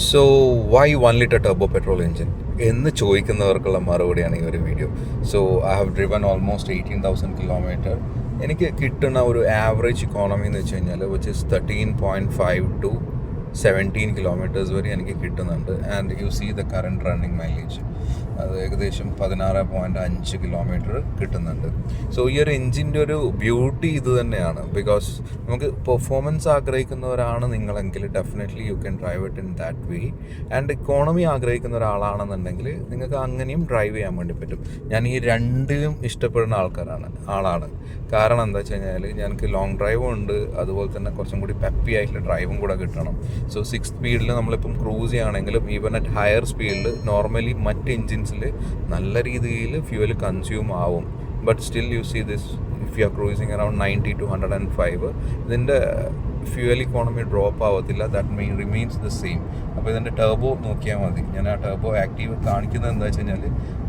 So why 1 litre turbo petrol engine എന്ന് ചോദിക്കുന്നവർക്കുള്ള മറുപടിയാണ് ഈ ഒരു video. So I have driven almost 18,000 kilometre. എനിക്ക് കിട്ടുന്ന ഒരു ആവറേജ് ഇക്കോണമി എന്ന് വെച്ച് കഴിഞ്ഞാൽ വിച്ച് ഇസ് 13.5 to 17 കിലോമീറ്റേഴ്സ് വരെ എനിക്ക് കിട്ടുന്നുണ്ട്. And you see the current running mileage അത് ഏകദേശം 16.5 കിലോമീറ്റർ കിട്ടുന്നുണ്ട്. സോ ഈ ഒരു എൻജിൻ്റെ ഒരു ബ്യൂട്ടി ഇത് തന്നെയാണ്. ബിക്കോസ് നമുക്ക് പെർഫോമൻസ് ആഗ്രഹിക്കുന്നവരാണ് നിങ്ങളെങ്കിൽ definitely you can drive it in that way. And economy ആഗ്രഹിക്കുന്ന ഒരാളാണെന്നുണ്ടെങ്കിൽ നിങ്ങൾക്ക് അങ്ങനെയും ഡ്രൈവ് ചെയ്യാൻ വേണ്ടി പറ്റും. ഞാൻ ഈ രണ്ടിലും ഇഷ്ടപ്പെടുന്ന ആളാണ്. കാരണം എന്താ വെച്ച് കഴിഞ്ഞാൽ ഞങ്ങൾക്ക് ലോങ് ഡ്രൈവും ഉണ്ട്, അതുപോലെ തന്നെ കുറച്ചും കൂടി പെപ്പി ആയിട്ടുള്ള ഡ്രൈവും കൂടെ കിട്ടണം. സോ 6 സ്പീഡിൽ നമ്മളിപ്പം ക്രൂസ് ചെയ്യുകയാണെങ്കിലും ഈവൻ അറ്റ് ഹയർ സ്പീഡിൽ നോർമലി മറ്റ് എൻജിൻസിൽ നല്ല രീതിയിൽ ഫ്യൂവൽ കൺസ്യൂം ആവും. But still you see this if you are cruising around 90 to 105 ഇതിൻ്റെ ഫ്യൂവൽ ഇക്കോണമി ഡ്രോപ്പ് ആവത്തില്ല. That remains the same. അപ്പോൾ ഇതിൻ്റെ ടർബോ നോക്കിയാൽ മതി. ഞാൻ ആ ടർബോ ആക്റ്റീവ് കാണിക്കുന്നത് എന്താ വെച്ച് കഴിഞ്ഞാൽ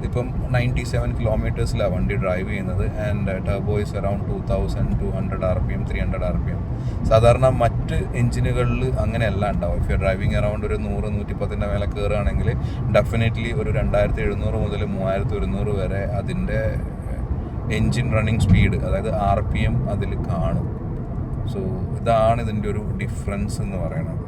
ഇപ്പം 97 കിലോമീറ്റേഴ്സിലാണ് വണ്ടി ഡ്രൈവ് ചെയ്യുന്നത്. And turbo is around 2200 RPM 300 RPM. സാധാരണ മറ്റ് എഞ്ചിനുകളിൽ അങ്ങനെയല്ല ഉണ്ടാവും. ഇഫ് യു ഡ്രൈവിങ് അറൌണ്ട് ഒരു 100-110 മേലെ കയറുകയാണെങ്കിൽ ഡെഫിനറ്റ്ലി ഒരു 2700 മുതൽ 3100 വരെ അതിൻ്റെ എൻജിൻ റണ്ണിങ് സ്പീഡ്, അതായത് RPM അതിൽ കാണും. സോ ഇതാണ് ഇതിൻ്റെ ഒരു ഡിഫറൻസ് എന്ന് പറയുന്നത്.